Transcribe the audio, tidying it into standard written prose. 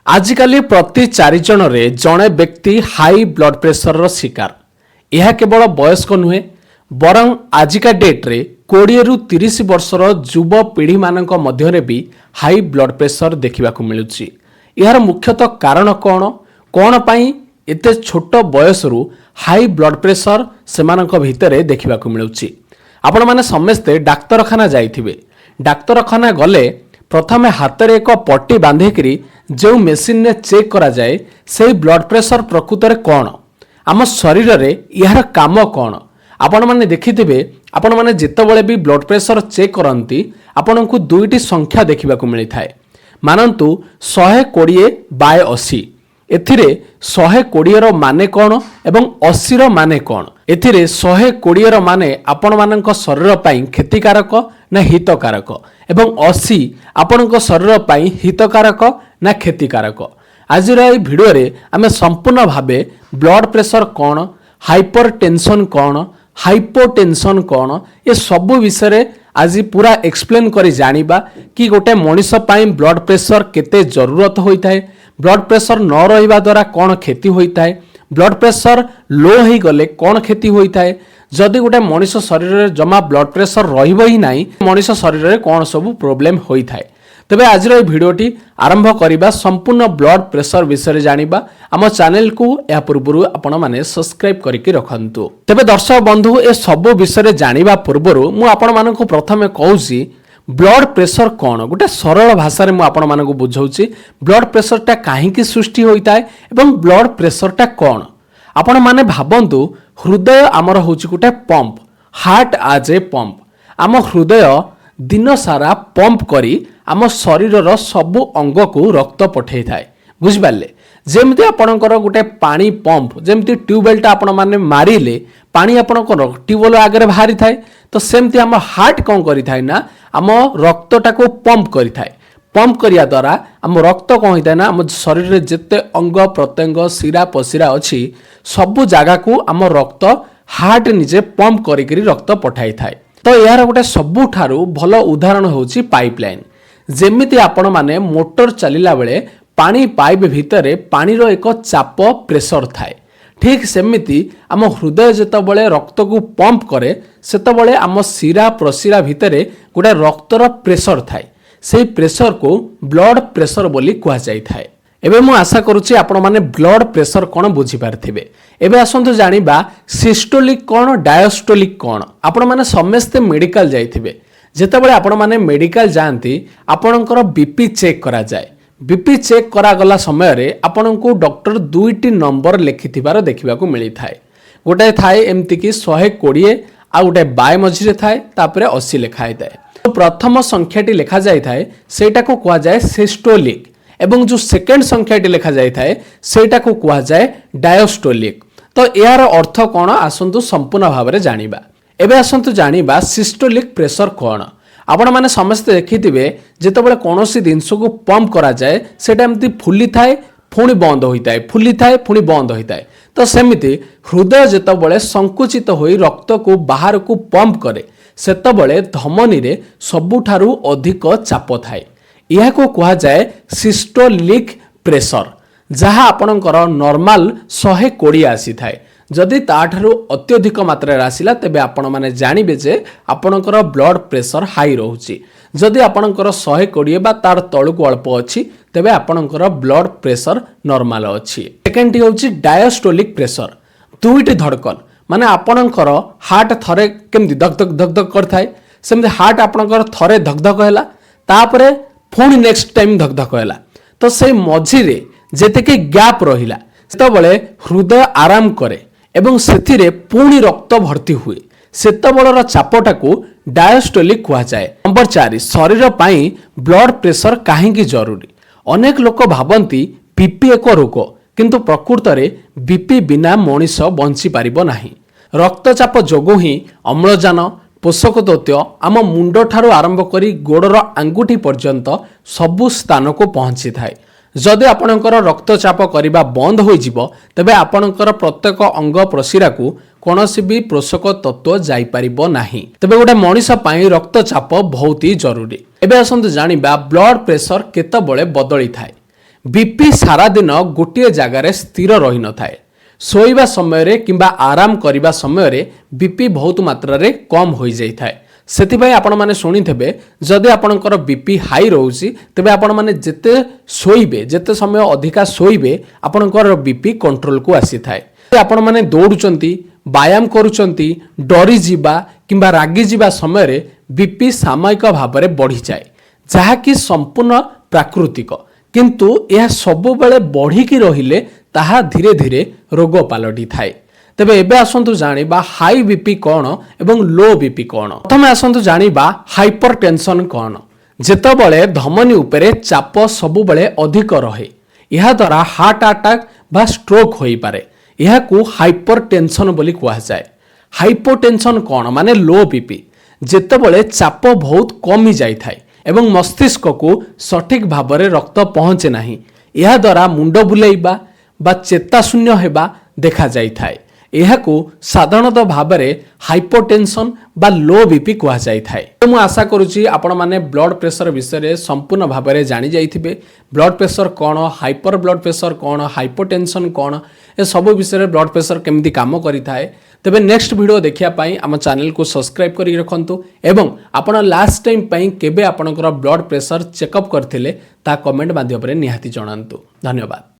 आजिकाली प्रति 4 जन जड़े व्यक्ति हाई ब्लड प्रेशर रो शिकार। यह केवल वयस्क नुहे बरं आजिका डेट्रे 20 रु 30 वर्षर युव पीढ़ी मानक मध्यरे भी हाई ब्लड प्रेशर देखा मिलुछि। यार मुख्यतः कारण कौन पाई एते छोट बयसरू हाई ब्लड प्रेशर सेमानक भितरे देखा मिलुछि। आपण माने समस्ते डाक्तरखाना जाइथिबे। डाक्तरखाना गले प्रथमे हाथ में एक पट्टी बांधिकी जो मेसीन ने चेक करा जाए से ब्लड प्रेशर प्रकृत में कौन आम शरीर में यार काम कौन आपण मैंने देखिथे। आपण मैंने जितेबाला भी ब्लड प्रेशर चेक करती आपण को दुईटी संख्या देखा मिलता है। मानतु 120/80 एथिरे 120 रो माने कौन एवं 80 रो माने कौन। एथिरे 120 रो माने आपण मानक शरीर पाई क्षतिकारक ना हितकारक एवं 80 आपणक शरीर पाई हितकारक ना क्षतिकारक। आज भिडियो रे आमे संपूर्ण भावे ब्लड प्रेशर कौन, हाइपरटेंशन कौन, हाइपोटेंशन कौन ये सब विषय आज पूरा एक्सप्लेन करी जानिबा कि गोटे मनीष पाई ब्लड प्रेशर केते जरूरत होता है, ब्लड प्रेशर न रहिबा द्वारा कौन क्षति होता है, ब्लड प्रेशर लो हो गले कौन क्षति होता है, जदि गोटे मनीष शरीर में जमा ब्लड प्रेशर रहिब ही नाही मनीष शरीर में कौन सब प्रोब्लेम होता है। तेबे आज भिडियोटी आरंभ करिबा संपूर्ण ब्लड प्रेशर विषय जानिबा। आम चैनल को या पूर्व आपण माने सब्सक्राइब करके रखंतु। तेबे दर्शक बंधु ए सब विषय जानिबा पूर्व मु आपण मानकु प्रथमे कहूसी ब्लड प्रेशर कौन गोटे सरल भाषा में आपण मानकु बुझाउची ब्लड प्रेशर टा काहेकि सृष्टि होता है एवं ब्लड प्रेशर टा कौन। आपण माने भाबंतु हृदय आमर होची गोटे पंप, हार्ट आज ए पंप। आम हृदय दिन सारा पंप करी आम शरीर सबु अंग को रक्त पठे थाए। बुझिपारे जमती आपणकर गोटे पानी पंप जमती ट्यूबवेलटा आपण माने मारिले पानी आपणकर ट्यूबवेल आगे बाहरी थाए तो सेमती आम हार्ट कौन करि थाए ना आम रक्तटा को पंप करि थाए। पंप करिया द्वारा आम रक्त कौन होता है ना आम शरीर में जिते अंग प्रत्यंग शिरा पशिरा अच्छी सबु जगह को आम रक्त हार्ट निजे पंप करी रक्त पठाई थाए। तो यार गोटे सबुठारु भल उदाहरण होची पाइपलाइन। जेमिति आपण माने मोटर चलिला बेले पानी पाइप भितरे पानी रो एक चाप प्रेशर थाए, ठीक सेमिति आम हृदय जेतबेले रक्त को पंप करे सेतबेले आम शिरा प्रशिरा भितरे गोटे रक्तर प्रेशर थाए। से प्रेशर को ब्लड प्रेशर बोली कहा जाय थाए। एबे मु आशा करूची आपण माने ब्लड प्रेशर कोन बुझी पारथिबे। एबे आसंतु जानिबा सिस्टोलिक कोन डायस्टोलिक कोन। आपण माने समस्त मेडिकल जाइथिबे। जेतेबेले आपण माने मेडिकल जानती आपणकर बीपी चेक करा जाय। बीपी चेक करा गला समय रे आपण को डॉक्टर दुईटी नंबर लिखिथिबार देखिबा को मिली थाए। गोटे थाए एमति कि 120 आ गोटे बाय मझिरे थाए तापरे 80 लिखाय थाए। तो प्रथम संख्याटी लिखा जाय थाए सेटा को कहा जाय सिस्टोलिक एवं जो सेकेंड संख्याटी लिखा जाय थाए सेटा को कहा जाय डायस्टोलिक। तो यार अर्थ कौन आसंतु संपूर्ण भाव में जानिबा। एबे आसंतु जानिबा सिस्टोलिक प्रेशर कौन। आपण माने समस्त देखिथिबे जेतेबेले कोनोसी जिंस को पंप करा जाए सेटा एमती फुली थाए पुणी बंद होता है, फुली थाए पुणी बंद होता है। तो सेमिति हृदय जेतेबेले संकुचित होई रक्त को बाहर को पंप करे सेतेबेले धमनी रे सबुठारु अधिक चाप थाए। यह को कहा जाए सिस्टोलिक प्रेशर जहाँ आपणकर नॉर्मल 120 आसी थाए। जदि ताठारु अत्यधिक मात्रा आसिला तेबे आपण माने जानिबे जे आपणकर ब्लड प्रेशर हाई रहउची। जदि आपणकर 120 बा तार तळुको अल्प अछि तेबे आपणकर ब्लड प्रेशर नॉर्मल अछि। सेकेंड होउची डायस्टोलिक प्रेशर। दुईटी धड़कन माने आपणकर हार्ट थरे केमति धक धक धक धक करथाय सेमति हार्ट आपणकर थरे धक धक हैला तापरे पुणी नेक्स्ट टाइम धक धक हैला। तो से मझिरे जेतेके गैप रहिला सेतबेले हृदय आराम करे एवं सेथिरे पुणी रक्त भर्ती हुए सेतबेलर चापटा को डायस्टोलिक कहा जाए। नंबर 4 शरीर पाई ब्लड प्रेशर काहेकि जरूरी। अनेक लोक भाबंती बीपी एक रोग किंतु प्रकृत रे बीपी बिना मनीष बंची पारिबो नाही। रक्तचाप जोगु ही अम्लजान पोषक तत्व आम मुंड ठारू आरंभ करी गोड़र आंगुठी पर्यंत सबु स्थान को पहुंची थाए। जदि आपणकर रक्तचाप करबा बंद हो जिवो तबे आपणकर प्रत्येक अंग प्रशिरा को कोनोसी भी पोषक तत्व जाई परिबो नाही। तबे गोटे मनीष पाई रक्तचाप बहुत ही जरूरी। एबे आसंतु जानिबा ब्लड प्रेशर केतेबेले बदली थाए। बीपी सारा दिन गोटे जगार स्थिर रही न थाए। शोइबा समय किंबा आराम करने समय बीपी बहुत मात्रा रे कम हो जाए। से आपण मैंने शुणिथे जदि आपणकर बीपी हाई रोचे तेज आपण मैंने जिते शोइबे जिते समय अधिका शोइबे आपणकर बीपी कंट्रोल को आसी थाए। आपण मैंने दौड़ुचंती व्यायाम करुचंती डरी जीवा किंबा रागी जीवा समय बीपी सामयिक भाव में बढ़ी जाए जहाँकि संपूर्ण प्राकृतिक किंतु यह सब बेले बढ़िकी रहिले ताहा धीरे धीरे रोग पलटि थाए। तेबे एबे आसंतु जानिबा हाई बीपी कौन एवं लो बीपी कौन। प्रथमे आसंतु जानिबा हाइपरटेंशन कौन। जेतेबेले धमनी उपरे चाप सब बेले अधिक रहे यह द्वारा हार्ट अटैक बा स्ट्रोक होई पारे। यहाकू हाइपरटेंशन बोली कुआ जाए। हाइपोटेंशन कौन माने लो बीपी जेतेबेले चाप बहुत कमी जाई थाए एवं मस्तिष्क को सठिक भाव में रक्त पहुँचे नहीं यह द्वारा मुंड बुलेइबा बा चेता शून्य होगा देखा जाई थाए। यहाकू साधारणतः भाव में हाइपोटेंशन बा लो बीपी कुआ जाई थाए। मु आशा करुच्ची आपण माने ब्लड प्रेशर विषय संपूर्ण भाव में जानी जाइथिबे। ब्लड प्रेशर कौन हाइपर ब्लड प्रेशर कौन हाइपोटेंशन कौन ए सब विषय ब्लड प्रेशर केमती काम करिथाए। तेबे नेक्स्ट वीडियो देखिया पाई आम चैनल को सब्सक्राइब करी रखंतु एवं आपण लास्ट टाइम पाई केबे आपणकर ब्लड प्रेशर चेकअप करथिले ता कमेंट माध्यम रे निहाती जणांतु। धन्यवाद।